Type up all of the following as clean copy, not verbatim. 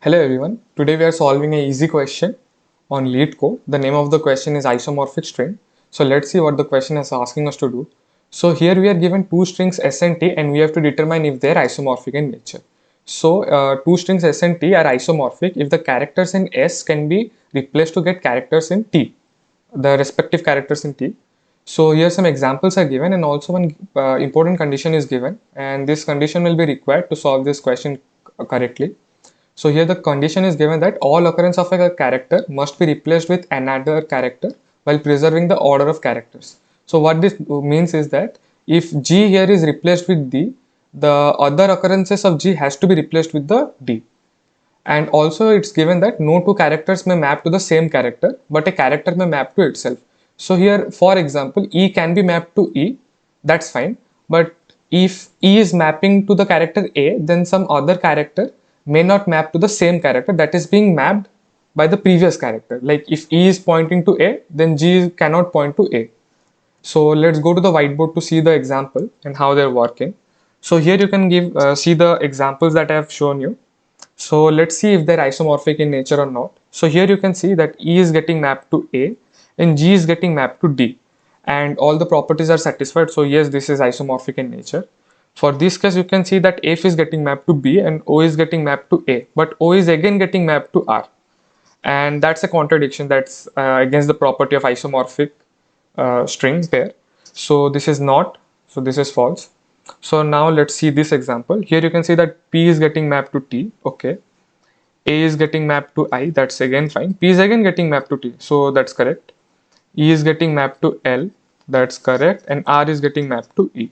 Hello everyone. Today we are solving a easy question on lead code. The name of the question is isomorphic string. So let's see what the question is asking us to do. So here we are given two strings s and t and we have to determine if they are isomorphic in nature. So two strings s and t are isomorphic if the characters in s can be replaced to get characters in t, the respective characters in t. So here some examples are given and also one important condition is given, and this condition will be required to solve this question correctly. So here the condition is given that all occurrence of a character must be replaced with another character while preserving the order of characters. So what this means is that if G here is replaced with D, the other occurrences of G has to be replaced with the D. And also it's given that no two characters may map to the same character, but a character may map to itself. So here, for example, E can be mapped to E, that's fine. But if E is mapping to the character A, then some other character may not map to the same character that is being mapped by the previous character. Like if E is pointing to A, then G cannot point to A. So let's go to the whiteboard to see the example and how they're working. So here you can see the examples that I have shown you. So let's see if they're isomorphic in nature or not. So here you can see that E is getting mapped to A and G is getting mapped to D, and all the properties are satisfied. So yes, this is isomorphic in nature. For this case, you can see that F is getting mapped to B and O is getting mapped to A, but O is again getting mapped to R. And that's a contradiction. That's against the property of isomorphic strings there. So this is not, so this is false. So now let's see this example. Here you can see that P is getting mapped to T. Okay. A is getting mapped to I. That's again fine. P is again getting mapped to T. So that's correct. E is getting mapped to L. That's correct. And R is getting mapped to E.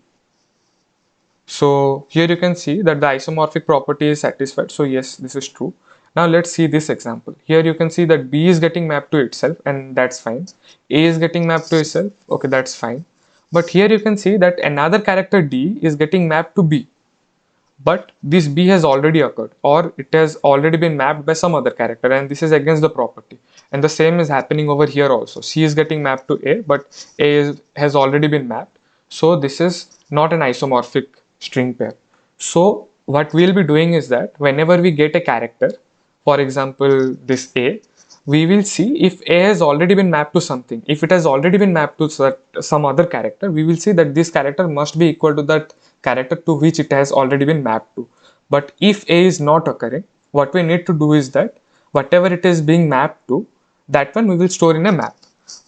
So here you can see that the isomorphic property is satisfied. So yes, this is true. Now let's see this example. Here you can see that B is getting mapped to itself and that's fine. A is getting mapped to itself. Okay, that's fine. But here you can see that another character D is getting mapped to B. But this B has already occurred or it has already been mapped by some other character, and this is against the property. And the same is happening over here also. C is getting mapped to A, but has already been mapped. So this is not an isomorphic string pair. So what we'll be doing is that whenever we get a character, for example this A, we will see if A has already been mapped to something. If it has already been mapped to some other character, we will see that this character must be equal to that character to which it has already been mapped to. But if A is not occurring, what we need to do is that whatever it is being mapped to, that one we will store in a map.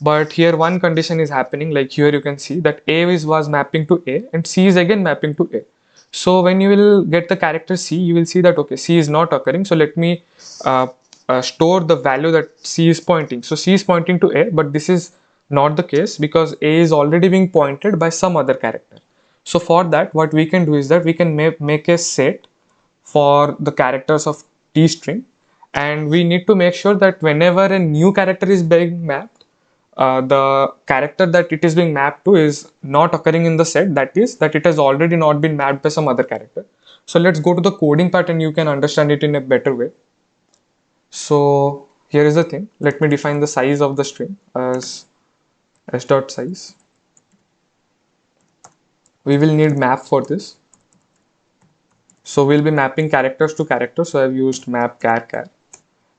But here one condition is happening, like here you can see that was mapping to A and C is again mapping to A. So when you will get the character C, you will see that okay, C is not occurring. So let me store the value that C is pointing. So C is pointing to A, but this is not the case because A is already being pointed by some other character. So for that, what we can do is that we can make a set for the characters of T string, and we need to make sure that whenever a new character is being mapped, the character that it is being mapped to is not occurring in the set, that is that it has already not been mapped by some other character. So let's go to the coding part and you can understand it in a better way. So here is the thing. Let me define the size of the string as s dot size. We will need map for this. So we'll be mapping characters to characters. So I've used map char.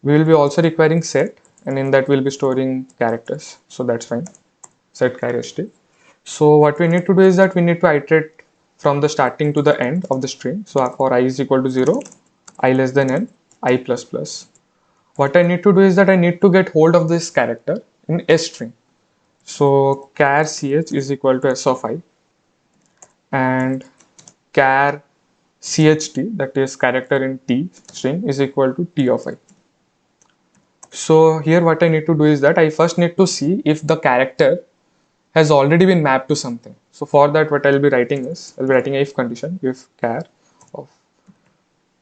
We will be also requiring set, and in that we'll be storing characters. So that's fine. Set char st. So what we need to do is that we need to iterate from the starting to the end of the string. So for I is equal to 0, I less than n, I plus plus. What I need to do is that I need to get hold of this character in s string. So char ch is equal to s of I, and char cht, that is character in t string, is equal to t of I. So here what I need to do is that I first need to see if the character has already been mapped to something. So for that, what I'll be writing is, I'll be writing a if condition, if char of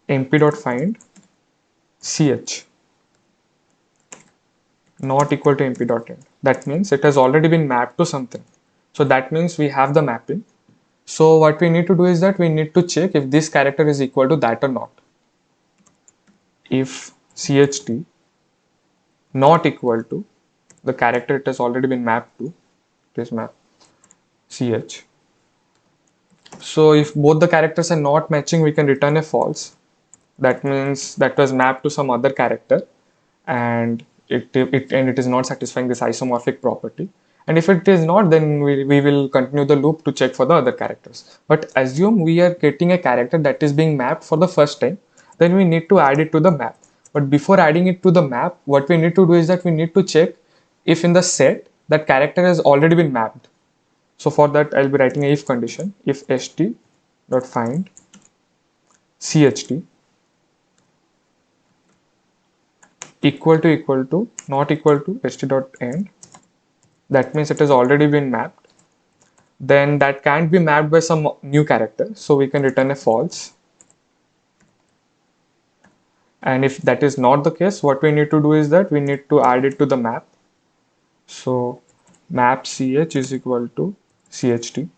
mp.find ch not equal to mp.end. That means it has already been mapped to something. So that means we have the mapping. So what we need to do is that we need to check if this character is equal to that or not. If cht not equal to the character it has already been mapped to, it is map ch. So if both the characters are not matching, we can return a false. that means that was mapped to some other character, and it is not satisfying this isomorphic property. And if it is not, then we will continue the loop to check for the other characters. But assume we are getting a character that is being mapped for the first time, then we need to add it to the map. But before adding it to the map, what we need to do is that we need to check if in the set that character has already been mapped. So for that, I'll be writing a if condition. If st dot find cht equal to not equal to st dot end, that means it has already been mapped, then that can't be mapped by some new character, so we can return a false. And if that is not the case, what we need to do is that we need to add it to the map. So map ch is equal to cht,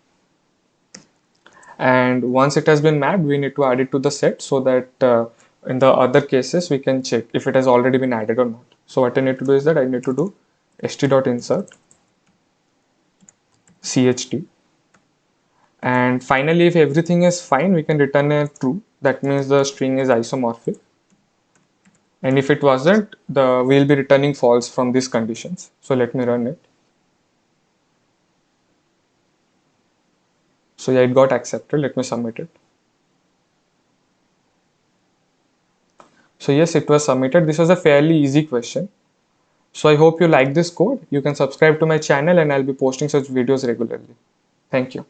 and once it has been mapped, we need to add it to the set, so that in the other cases we can check if it has already been added or not. So what I need to do is that I need to do st.insert cht, and finally if everything is fine, we can return a true. That means the string is isomorphic, and if it wasn't, we'll be returning false from these conditions. So let me run it. So yeah, it got accepted. Let me submit it. So yes, it was submitted. This was a fairly easy question. So I hope you like this code. You can subscribe to my channel, and I'll be posting such videos regularly. Thank you.